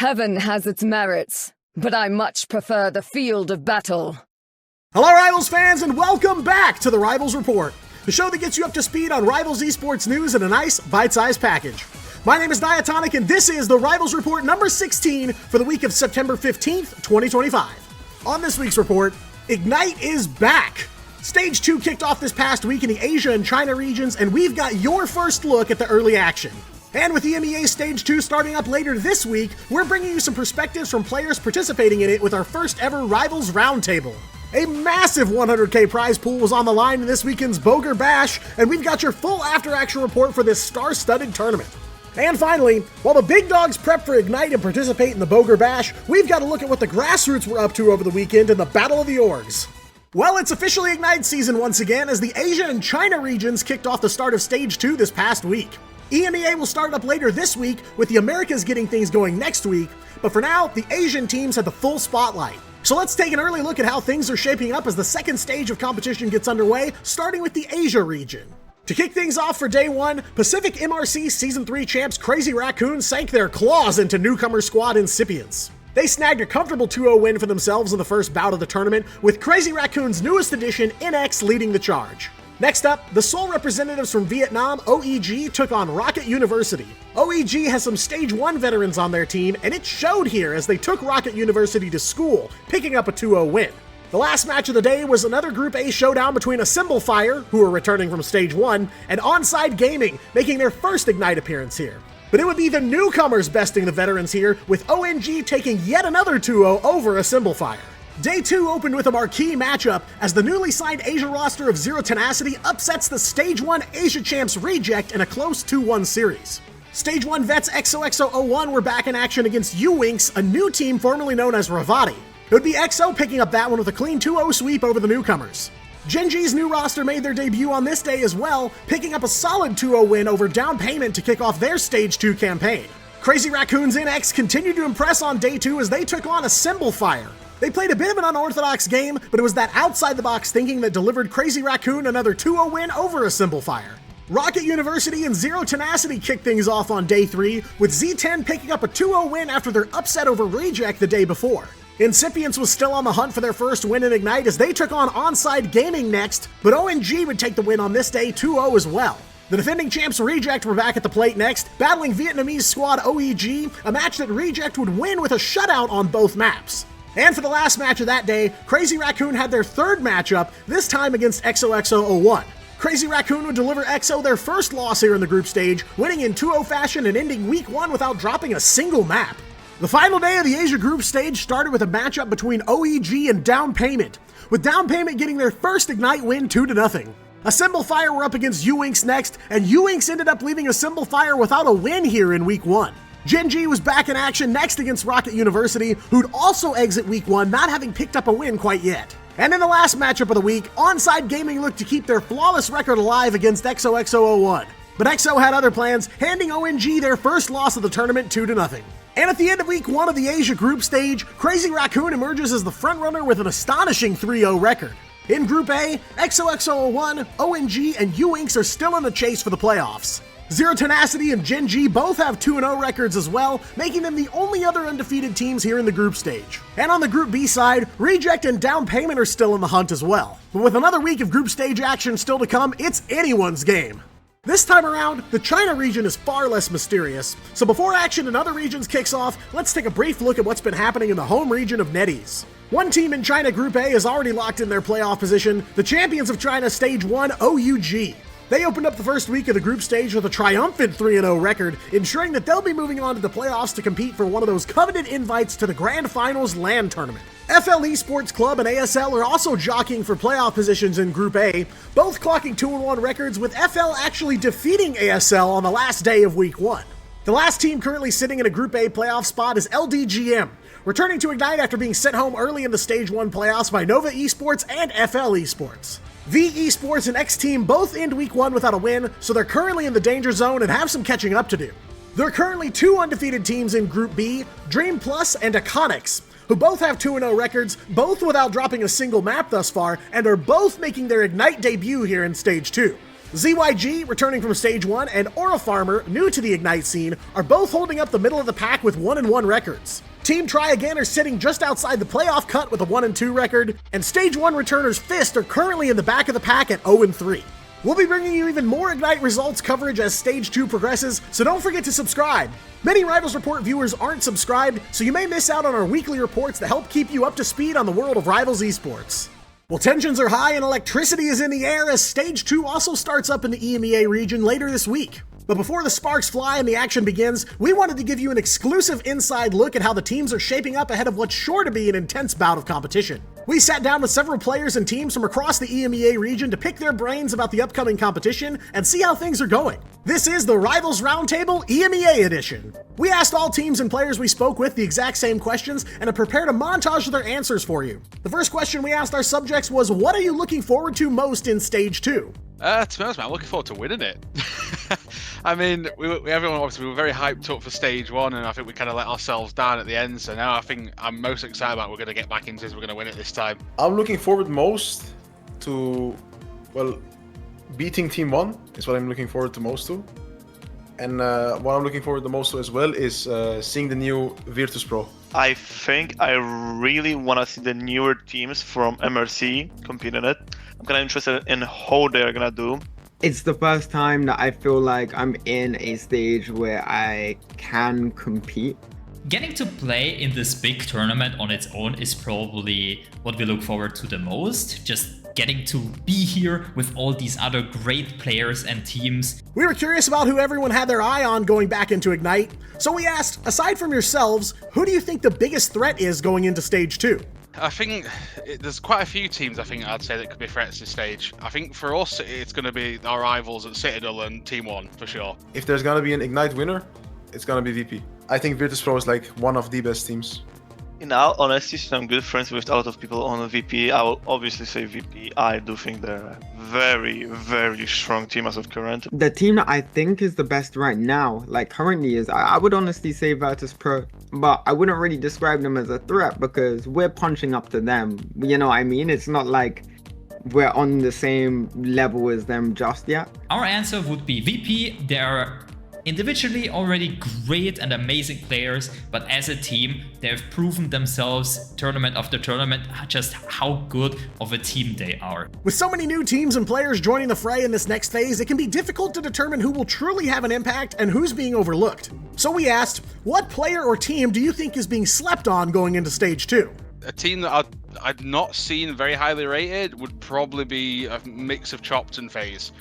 Heaven has its merits, but I much prefer the field of battle. Hello Rivals fans, and welcome back to the Rivals Report, the show that gets you up to speed on Rivals esports news in a nice, bite-sized package. My name is Diatonic, and this is the Rivals Report number 16 for the week of September 15th, 2025. On this week's report, Ignite is back! Stage 2 kicked off this past week in the Asia and China regions, and we've got your first look at the early action. And with EMEA Stage 2 starting up later this week, we're bringing you some perspectives from players participating in it with our first ever Rivals Roundtable. A massive 100k prize pool was on the line in this weekend's Bogur Bash, and we've got your full after-action report for this star-studded tournament. And finally, while the big dogs prep for Ignite and participate in the Bogur Bash, we've got to look at what the grassroots were up to over the weekend in the Battle of the Orgs. Well, it's officially Ignite season once again as the Asia and China regions kicked off the start of Stage 2 this past week. EMEA will start up later this week, with the Americas getting things going next week, but for now, the Asian teams had the full spotlight. So let's take an early look at how things are shaping up as the second stage of competition gets underway, starting with the Asia region. To kick things off for day one, Pacific MRC Season 3 champs Crazy Raccoons sank their claws into newcomer squad Incipients. They snagged a comfortable 2-0 win for themselves in the first bout of the tournament, with Crazy Raccoon's newest addition, NX, leading the charge. Next up, the sole representatives from Vietnam, OEG, took on Rocket University. OEG has some Stage 1 veterans on their team, and it showed here as they took Rocket University to school, picking up a 2-0 win. The last match of the day was another Group A showdown between Assemble Fire, who are returning from Stage 1, and Onside Gaming, making their first Ignite appearance here. But it would be the newcomers besting the veterans here, with ONG taking yet another 2-0 over Assemble Fire. Day 2 opened with a marquee matchup as the newly signed Asia roster of Zero Tenacity upsets the Stage 1 Asia Champs Reject in a close 2-1 series. Stage 1 vets XOXO01 were back in action against U-Winks, a new team formerly known as Ravati. It would be XO picking up that one with a clean 2-0 sweep over the newcomers. Genji's new roster made their debut on this day as well, picking up a solid 2-0 win over Down Payment to kick off their Stage 2 campaign. Crazy Raccoons NX continued to impress on Day 2 as they took on Assemble Fire. They played a bit of an unorthodox game, but it was that outside-the-box thinking that delivered Crazy Raccoon another 2-0 win over Assemble Fire. Rocket University and Zero Tenacity kicked things off on Day 3, with Z10 picking up a 2-0 win after their upset over Reject the day before. Incipients was still on the hunt for their first win in Ignite as they took on Onside Gaming next, but ONG would take the win on this day 2-0 as well. The defending champs Reject were back at the plate next, battling Vietnamese squad OEG, a match that Reject would win with a shutout on both maps. And for the last match of that day, Crazy Raccoon had their third matchup, this time against XOXO01. Crazy Raccoon would deliver XO their first loss here in the group stage, winning in 2-0 fashion and ending week 1 without dropping a single map. The final day of the Asia group stage started with a matchup between OEG and Down Payment, with Down Payment getting their first Ignite win 2-0. Assemble Fire were up against U-Winks next, and U-Winks ended up leaving Assemble Fire without a win here in week 1. Genji was back in action next against Rocket University, who'd also exit week 1 not having picked up a win quite yet. And in the last matchup of the week, Onside Gaming looked to keep their flawless record alive against XOXO01. But XO had other plans, handing ONG their first loss of the tournament 2-0. And at the end of week 1 of the Asia group stage, Crazy Raccoon emerges as the frontrunner with an astonishing 3-0 record. In Group A, XOXO01, ONG, and U-Winks are still in the chase for the playoffs. Zero Tenacity and Genji both have 2-0 records as well, making them the only other undefeated teams here in the group stage. And on the Group B side, Reject and Down Payment are still in the hunt as well. But with another week of group stage action still to come, it's anyone's game. This time around, the China region is far less mysterious, so before action in other regions kicks off, let's take a brief look at what's been happening in the home region of NetEase. One team in China Group A is already locked in their playoff position, the champions of China Stage 1 OUG. They opened up the first week of the group stage with a triumphant 3-0 record, ensuring that they'll be moving on to the playoffs to compete for one of those coveted invites to the Grand Finals LAN tournament. FL Esports Club and ASL are also jockeying for playoff positions in Group A, both clocking 2-1 records, with FL actually defeating ASL on the last day of week 1. The last team currently sitting in a Group A playoff spot is LDGM, returning to Ignite after being sent home early in the Stage 1 playoffs by Nova Esports and FL Esports. V Esports and X Team both end week 1 without a win, so they're currently in the danger zone and have some catching up to do. There are currently 2 undefeated teams in Group B, Dream Plus and Iconics, who both have 2-0 records, both without dropping a single map thus far, and are both making their Ignite debut here in Stage 2. ZYG, returning from Stage 1, and Aura Farmer, new to the Ignite scene, are both holding up the middle of the pack with 1-1 records. Team Try Again are sitting just outside the playoff cut with a 1-2 record, and Stage 1 returners Fist are currently in the back of the pack at 0-3. We'll be bringing you even more Ignite results coverage as Stage 2 progresses, so don't forget to subscribe. Many Rivals Report viewers aren't subscribed, so you may miss out on our weekly reports that help keep you up to speed on the world of Rivals Esports. Well, tensions are high and electricity is in the air as Stage 2 also starts up in the EMEA region later this week. But before the sparks fly and the action begins, we wanted to give you an exclusive inside look at how the teams are shaping up ahead of what's sure to be an intense bout of competition. We sat down with several players and teams from across the EMEA region to pick their brains about the upcoming competition and see how things are going. This is the Rivals Roundtable EMEA edition. We asked all teams and players we spoke with the exact same questions and have prepared a montage of their answers for you. The first question we asked our subjects was, what are you looking forward to most in Stage 2? To be honest, man, I'm looking forward to winning it. I mean, everyone obviously we were very hyped up for Stage 1, and I think we kind of let ourselves down at the end. So now I think I'm most excited about we're going to get back into this. We're going to win it this time. I'm looking forward most to, well, beating Team 1 is what I'm looking forward to most to. And what I'm looking forward the most to as well is seeing the new Virtus Pro. I think I really want to see the newer teams from MRC compete in it. I'm kind of interested in how they're going to do. It's the first time that I feel like I'm in a stage where I can compete. Getting to play in this big tournament on its own is probably what we look forward to the most. Just getting to be here with all these other great players and teams. We were curious about who everyone had their eye on going back into Ignite, so we asked, aside from yourselves, who do you think the biggest threat is going into Stage 2? I think there's quite a few teams I think I'd say that could be threats this stage. I think for us, it's going to be our rivals at Citadel and Team 1, for sure. If there's going to be an Ignite winner, it's going to be VP. I think Virtus Pro is like one of the best teams. In all honesty, since I'm good friends with a lot of people on VP, I will obviously say VP. I do think they're a very, very strong team as of current. The team that I think is the best right now, like currently is, I would honestly say Virtus Pro, but I wouldn't really describe them as a threat because we're punching up to them. You know what I mean? It's not like we're on the same level as them just yet. Our answer would be VP. They're individually already great and amazing players, but as a team, they've proven themselves tournament after tournament just how good of a team they are. With so many new teams and players joining the fray in this next phase, it can be difficult to determine who will truly have an impact and who's being overlooked. So we asked, what player or team do you think is being slept on going into Stage 2? A team that I'd not seen very highly rated would probably be a mix of Chopped and FaZe.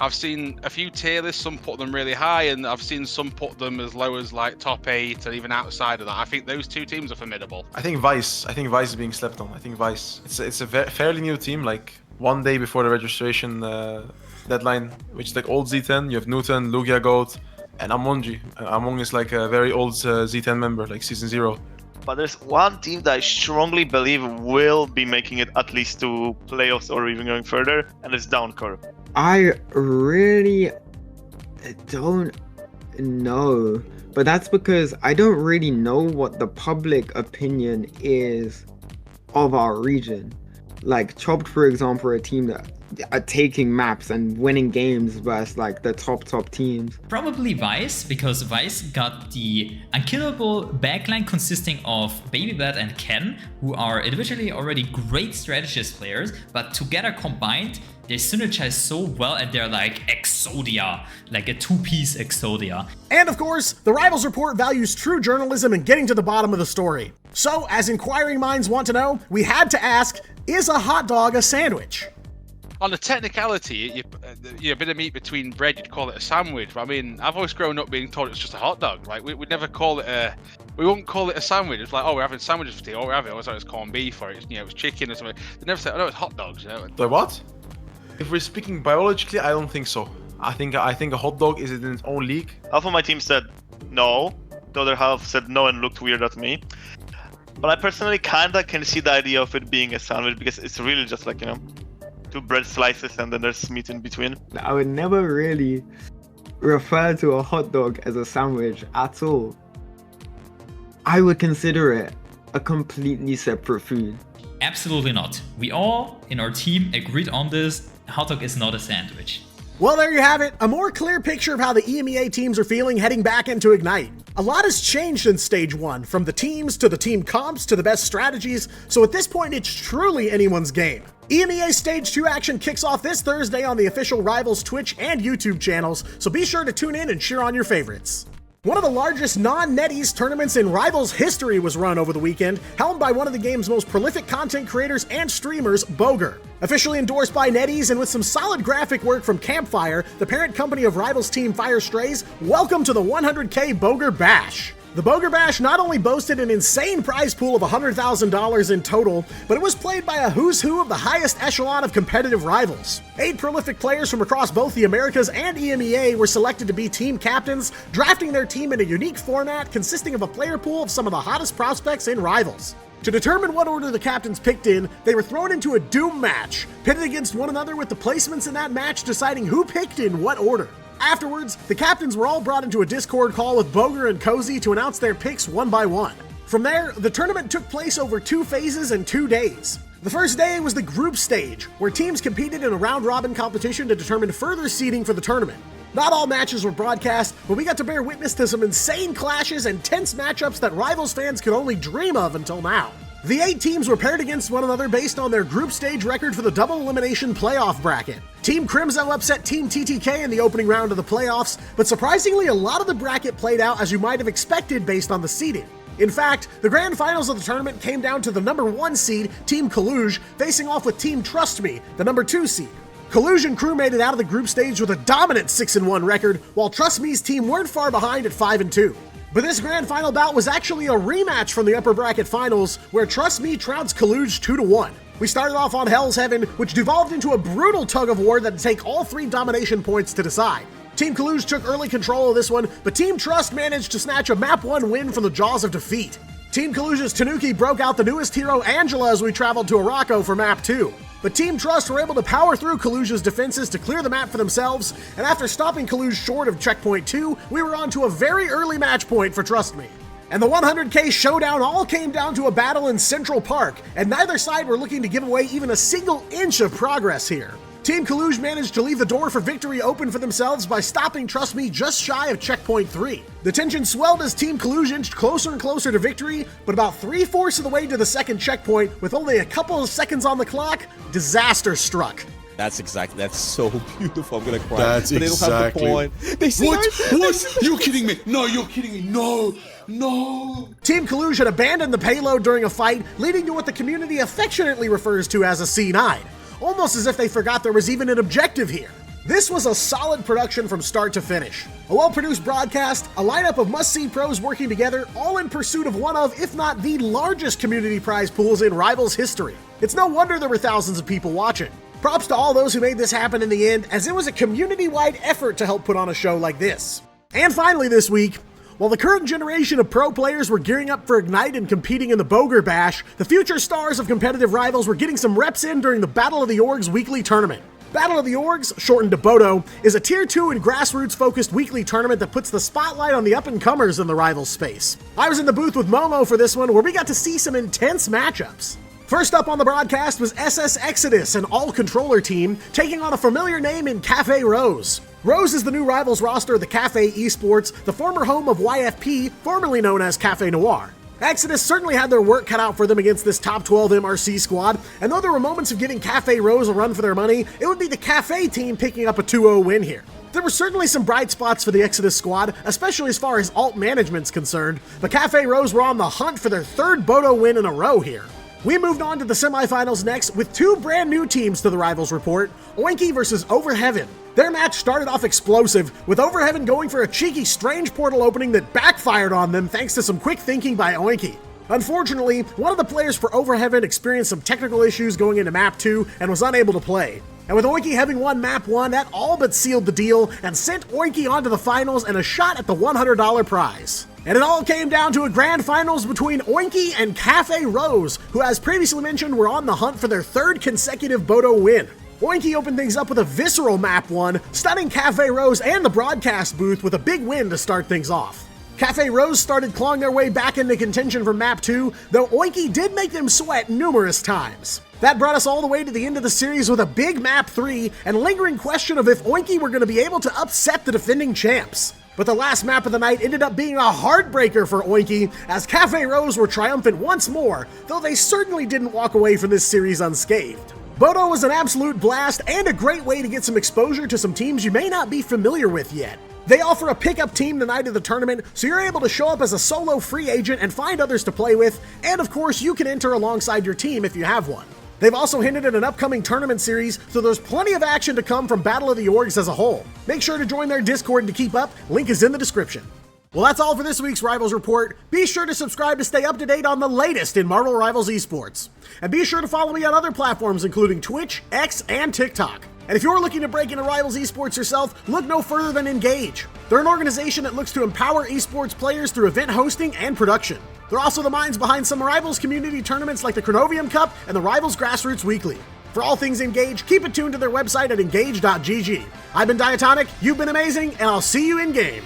I've seen a few tier lists, some put them really high, and I've seen some put them as low as like top 8 and even outside of that. I think those two teams are formidable. I think Vice is being slept on. I think Vice. It's a fairly new team, like one day before the registration deadline, which is like old Z10. You have Newton, Lugia Goat, and Amonji. Among is like a very old Z10 member, like Season 0. But there's one team that I strongly believe will be making it at least to playoffs or even going further, and it's Downcore. I really don't know, but that's because I don't really know what the public opinion is of our region. Like Chopped, for example, are a team that are taking maps and winning games versus like the top teams. Probably Vice, because Vice got the unkillable backline consisting of Babybet and Ken, who are individually already great strategist players, but together combined, they synergize so well and they're like Exodia, like a two-piece Exodia. And of course, the Rivals Report values true journalism and getting to the bottom of the story. So, as inquiring minds want to know, we had to ask, is a hot dog a sandwich? On the technicality, you're a bit of meat between bread, you'd call it a sandwich. But I mean, I've always grown up being told it's just a hot dog. Like, we'd never call it we won't call it a sandwich. It's like, oh, we're having sandwiches for tea. Oh, we're having, always thought it was corned beef or it's, you know, it's chicken or something. They never said, oh, no, it's hot dogs, you know. Like what? If we're speaking biologically, I don't think so. I think a hot dog is in its own league. Half of my team said no, the other half said no and looked weird at me. But I personally kinda can see the idea of it being a sandwich because it's really just like, you know, two bread slices and then there's meat in between. I would never really refer to a hot dog as a sandwich at all. I would consider it a completely separate food. Absolutely not. We all in our team agreed on this. Hot dog is not a sandwich. Well, there you have it, a more clear picture of how the EMEA teams are feeling heading back into Ignite. A lot has changed in Stage 1, from the teams to the team comps to the best strategies, so at this point it's truly anyone's game. EMEA Stage 2 action kicks off this Thursday on the official Rivals Twitch and YouTube channels, so be sure to tune in and cheer on your favorites. One of the largest non-NetEase tournaments in Rivals history was run over the weekend, held by one of the game's most prolific content creators and streamers, Bogur. Officially endorsed by NetEase and with some solid graphic work from Campfire, the parent company of Rivals team Fire Strays, welcome to the 100K Bogur Bash. The Bogur Bash not only boasted an insane prize pool of $100,000 in total, but it was played by a who's who of the highest echelon of competitive rivals. 8 prolific players from across both the Americas and EMEA were selected to be team captains, drafting their team in a unique format consisting of a player pool of some of the hottest prospects in Rivals. To determine what order the captains picked in, they were thrown into a doom match, pitted against one another with the placements in that match deciding who picked in what order. Afterwards, the captains were all brought into a Discord call with Bogur and Cozy to announce their picks one by one. From there, the tournament took place over 2 phases and 2 days. The first day was the group stage, where teams competed in a round-robin competition to determine further seeding for the tournament. Not all matches were broadcast, but we got to bear witness to some insane clashes and tense matchups that Rivals fans could only dream of until now. The 8 teams were paired against one another based on their group stage record for the double elimination playoff bracket. Team Crimzo upset Team TTK in the opening round of the playoffs, but surprisingly a lot of the bracket played out as you might have expected based on the seeding. In fact, the grand finals of the tournament came down to the number 1 seed, Team Kaluj, facing off with Team Trust Me, the number 2 seed. Kaluj and crew made it out of the group stage with a dominant 6-1 record, while Trust Me's team weren't far behind at 5-2. But this grand final bout was actually a rematch from the upper bracket finals, where Trust Me trounced Kaluj 2-1. We started off on Hell's Heaven, which devolved into a brutal tug of war that'd take all 3 domination points to decide. Team Kaluj took early control of this one, but Team Trust managed to snatch a Map 1 win from the jaws of defeat. Team Kaluj's Tanuki broke out the newest hero Angela as we traveled to Araco for Map 2. But Team Trust were able to power through Kaluj's defenses to clear the map for themselves, and after stopping Kaluj short of checkpoint 2, we were on to a very early match point for Trust Me. And the 100K showdown all came down to a battle in Central Park, and neither side were looking to give away even a single inch of progress here. Team Kaluj managed to leave the door for victory open for themselves by stopping Trust Me just shy of checkpoint 3. The tension swelled as Team Kaluj inched closer and closer to victory, but about 3/4 of the way to the second checkpoint, with only a couple of seconds on the clock, disaster struck. That's so beautiful. I'm gonna cry. That's but they don't have the exactly. point. They see What? You're kidding me? No, you're kidding me. No. Team Kaluj had abandoned the payload during a fight, leading to what the community affectionately refers to as a C9. Almost as if they forgot there was even an objective here. This was a solid production from start to finish. A well-produced broadcast, a lineup of must-see pros working together, all in pursuit of one of, if not the largest community prize pools in Rivals history. It's no wonder there were thousands of people watching. Props to all those who made this happen in the end, as it was a community-wide effort to help put on a show like this. And finally this week, while the current generation of pro players were gearing up for Ignite and competing in the Bogur Bash, the future stars of competitive Rivals were getting some reps in during the Battle of the Orgs weekly tournament. Battle of the Orgs, shortened to BOTO, is a Tier 2 and grassroots-focused weekly tournament that puts the spotlight on the up-and-comers in the Rivals space. I was in the booth with Momo for this one, where we got to see some intense matchups. First up on the broadcast was SS Exodus, an all-controller team, taking on a familiar name in Cafe Rose. Rose is the new Rivals roster of the Cafe Esports, the former home of YFP, formerly known as Cafe Noir. Exodus certainly had their work cut out for them against this top 12 MRC squad, and though there were moments of giving Cafe Rose a run for their money, it would be the Cafe team picking up a 2-0 win here. There were certainly some bright spots for the Exodus squad, especially as far as alt management's concerned, but Cafe Rose were on the hunt for their 3rd BOTO win in a row here. We moved on to the semifinals next with 2 brand new teams to the Rivals report, Oinky versus Overheaven. Their match started off explosive, with Overheaven going for a cheeky strange portal opening that backfired on them thanks to some quick thinking by Oinky. Unfortunately, one of the players for Overheaven experienced some technical issues going into Map 2 and was unable to play. And with Oinky having won Map 1, that all but sealed the deal and sent Oinky on to the finals and a shot at the $100 prize. And it all came down to a grand finals between Oinky and Cafe Rose, who, as previously mentioned, were on the hunt for their 3rd consecutive BOTO win. Oinky opened things up with a visceral Map 1, stunning Cafe Rose and the broadcast booth with a big win to start things off. Cafe Rose started clawing their way back into contention for Map 2, though Oinky did make them sweat numerous times. That brought us all the way to the end of the series with a big map 3 and lingering question of if Oinky were going to be able to upset the defending champs. But the last map of the night ended up being a heartbreaker for Oinky, as Cafe Rose were triumphant once more, though they certainly didn't walk away from this series unscathed. Bodo was an absolute blast and a great way to get some exposure to some teams you may not be familiar with yet. They offer a pickup team the night of the tournament, so you're able to show up as a solo free agent and find others to play with, and of course you can enter alongside your team if you have one. They've also hinted at an upcoming tournament series, so there's plenty of action to come from Battle of the Orgs as a whole. Make sure to join their Discord to keep up, link is in the description. Well, that's all for this week's Rivals Report. Be sure to subscribe to stay up to date on the latest in Marvel Rivals Esports. And be sure to follow me on other platforms including Twitch, X, and TikTok. And if you're looking to break into Rivals Esports yourself, look no further than Engage. They're an organization that looks to empower esports players through event hosting and production. They're also the minds behind some Rivals community tournaments like the Chronovium Cup and the Rivals Grassroots Weekly. For all things Engage, keep it tuned to their website at engage.gg. I've been Diatonic, you've been amazing, and I'll see you in game.